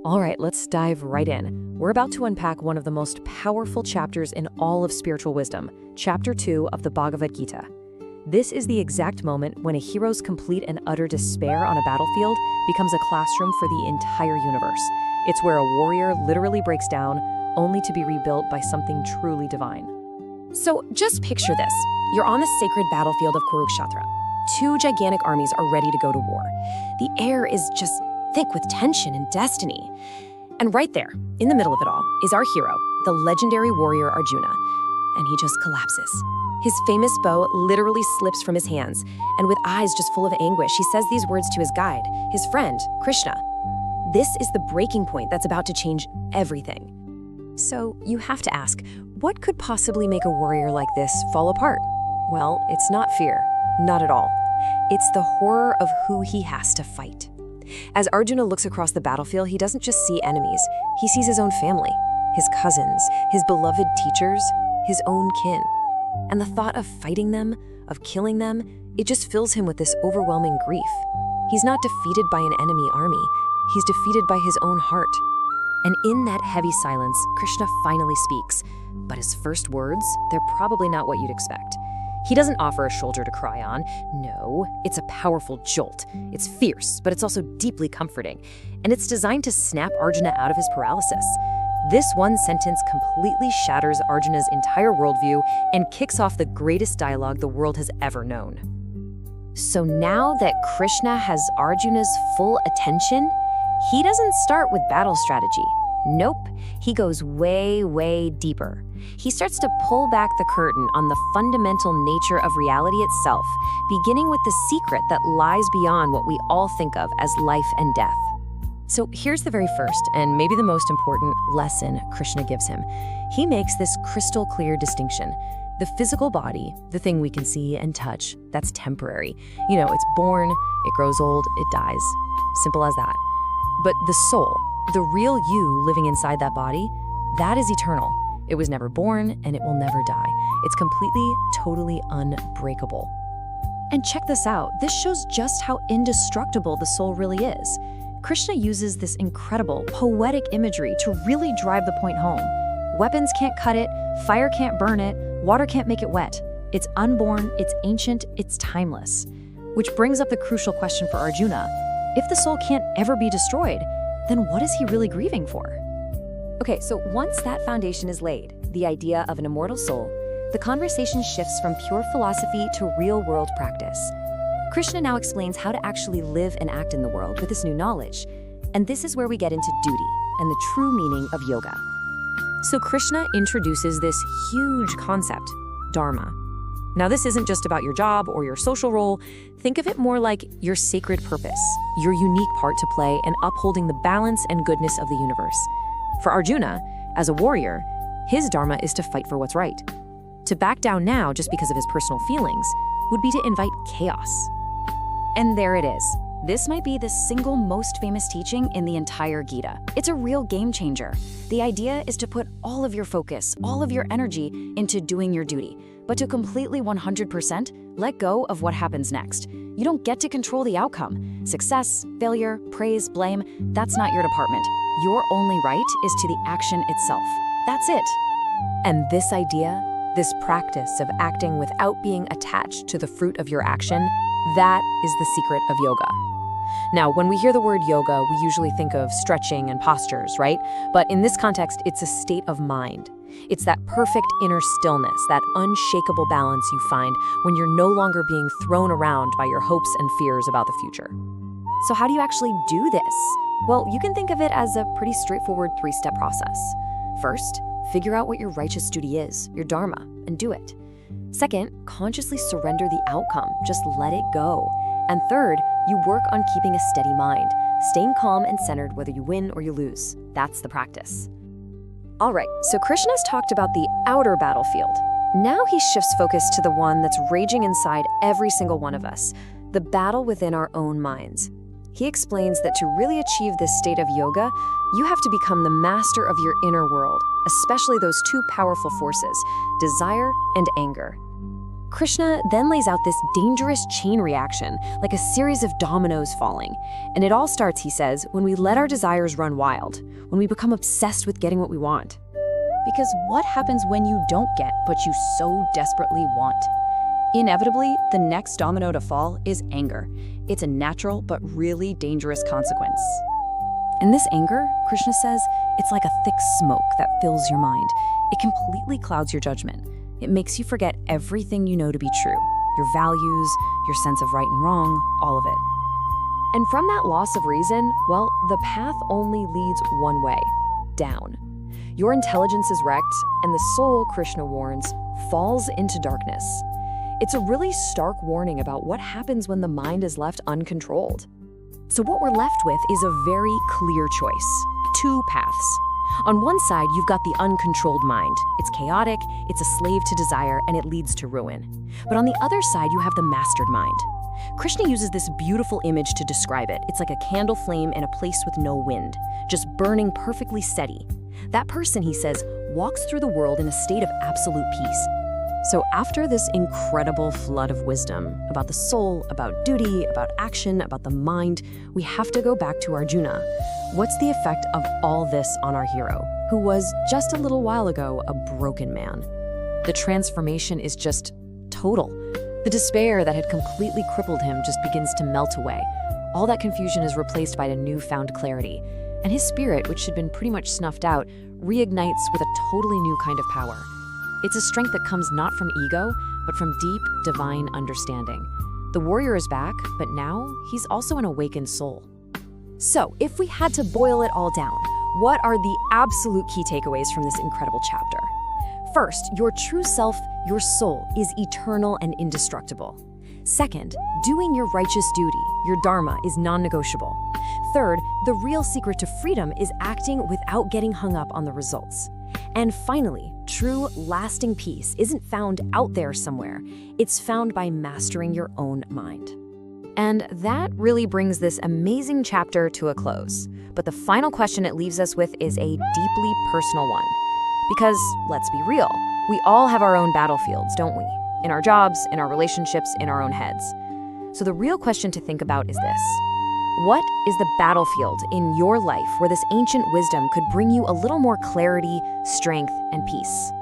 All right, let's dive right in. We're about to unpack one of the most powerful chapters in all of spiritual wisdom, Chapter 2 of the Bhagavad Gita. This is the exact moment when a hero's complete and utter despair on a battlefield becomes a classroom for the entire universe. It's where a warrior literally breaks down, only to be rebuilt by something truly divine. So just picture this. You're on the sacred battlefield of Kurukshetra. Two gigantic armies are ready to go to war. The air is just thick with tension and destiny. And right there, in the middle of it all, is our hero, the legendary warrior Arjuna. And he just collapses. His famous bow literally slips from his hands, and with eyes just full of anguish, he says these words to his guide, his friend, Krishna. This is the breaking point that's about to change everything. So you have to ask, what could possibly make a warrior like this fall apart? Well, it's not fear, not at all. It's the horror of who he has to fight. As Arjuna looks across the battlefield, he doesn't just see enemies, he sees his own family, his cousins, his beloved teachers, his own kin. And the thought of fighting them, of killing them, it just fills him with this overwhelming grief. He's not defeated by an enemy army, he's defeated by his own heart. And in that heavy silence, Krishna finally speaks. But his first words, they're probably not what you'd expect. He doesn't offer a shoulder to cry on. No, it's a powerful jolt. It's fierce, but it's also deeply comforting. And it's designed to snap Arjuna out of his paralysis. This one sentence completely shatters Arjuna's entire worldview and kicks off the greatest dialogue the world has ever known. So now that Krishna has Arjuna's full attention, he doesn't start with battle strategy. Nope, he goes way, way deeper. He starts to pull back the curtain on the fundamental nature of reality itself, beginning with the secret that lies beyond what we all think of as life and death. So here's the very first, and maybe the most important lesson Krishna gives him. He makes this crystal clear distinction. The physical body, the thing we can see and touch, that's temporary. It's born, it grows old, it dies. Simple as that. But the soul, the real you living inside that body, that is eternal. It was never born and it will never die. It's completely, totally unbreakable. And check this out. This shows just how indestructible the soul really is. Krishna uses this incredible, poetic imagery to really drive the point home. Weapons can't cut it, fire can't burn it, water can't make it wet. It's unborn, it's ancient, it's timeless. Which brings up the crucial question for Arjuna. If the soul can't ever be destroyed, then what is he really grieving for? Okay, so once that foundation is laid, the idea of an immortal soul, the conversation shifts from pure philosophy to real-world practice. Krishna now explains how to actually live and act in the world with this new knowledge. And this is where we get into duty and the true meaning of yoga. So Krishna introduces this huge concept, dharma. Now, this isn't just about your job or your social role. Think of it more like your sacred purpose, your unique part to play in upholding the balance and goodness of the universe. For Arjuna, as a warrior, his dharma is to fight for what's right. To back down now just because of his personal feelings would be to invite chaos. And there it is. This might be the single most famous teaching in the entire Gita. It's a real game changer. The idea is to put all of your focus, all of your energy into doing your duty, but to completely 100% let go of what happens next. You don't get to control the outcome. Success, failure, praise, blame, that's not your department. Your only right is to the action itself. That's it. And this idea, this practice of acting without being attached to the fruit of your action, that is the secret of yoga. Now, when we hear the word yoga, we usually think of stretching and postures, right? But in this context, it's a state of mind. It's that perfect inner stillness, that unshakable balance you find when you're no longer being thrown around by your hopes and fears about the future. So how do you actually do this? Well, you can think of it as a pretty straightforward 3-step process. First, figure out what your righteous duty is, your dharma, and do it. Second, consciously surrender the outcome, just let it go. And third, you work on keeping a steady mind, staying calm and centered whether you win or you lose. That's the practice. All right, so Krishna's talked about the outer battlefield. Now he shifts focus to the one that's raging inside every single one of us, the battle within our own minds. He explains that to really achieve this state of yoga, you have to become the master of your inner world, especially those two powerful forces, desire and anger. Krishna then lays out this dangerous chain reaction, like a series of dominoes falling. And it all starts, he says, when we let our desires run wild, when we become obsessed with getting what we want. Because what happens when you don't get what you so desperately want? Inevitably, the next domino to fall is anger. It's a natural but really dangerous consequence. And this anger, Krishna says, it's like a thick smoke that fills your mind. It completely clouds your judgment. It makes you forget everything you know to be true, your values, your sense of right and wrong, all of it. And from that loss of reason, well, the path only leads one way, down. Your intelligence is wrecked, and the soul, Krishna warns, falls into darkness. It's a really stark warning about what happens when the mind is left uncontrolled. So what we're left with is a very clear choice. Two paths. On one side, you've got the uncontrolled mind. It's chaotic, it's a slave to desire, and it leads to ruin. But on the other side, you have the mastered mind. Krishna uses this beautiful image to describe it. It's like a candle flame in a place with no wind, just burning perfectly steady. That person, he says, walks through the world in a state of absolute peace. So after this incredible flood of wisdom about the soul, about duty, about action, about the mind, we have to go back to Arjuna. What's the effect of all this on our hero, who was just a little while ago a broken man? The transformation is just total. The despair that had completely crippled him just begins to melt away. All that confusion is replaced by a newfound clarity. And his spirit, which had been pretty much snuffed out, reignites with a totally new kind of power. It's a strength that comes not from ego, but from deep, divine understanding. The warrior is back, but now he's also an awakened soul. So, if we had to boil it all down, what are the absolute key takeaways from this incredible chapter? First, your true self, your soul, is eternal and indestructible. Second, doing your righteous duty, your dharma, is non-negotiable. Third, the real secret to freedom is acting without getting hung up on the results. And finally, true, lasting peace isn't found out there somewhere. It's found by mastering your own mind. And that really brings this amazing chapter to a close. But the final question it leaves us with is a deeply personal one. Because, let's be real, we all have our own battlefields, don't we? In our jobs, in our relationships, in our own heads. So the real question to think about is this. What is the battlefield in your life where this ancient wisdom could bring you a little more clarity, strength, and peace?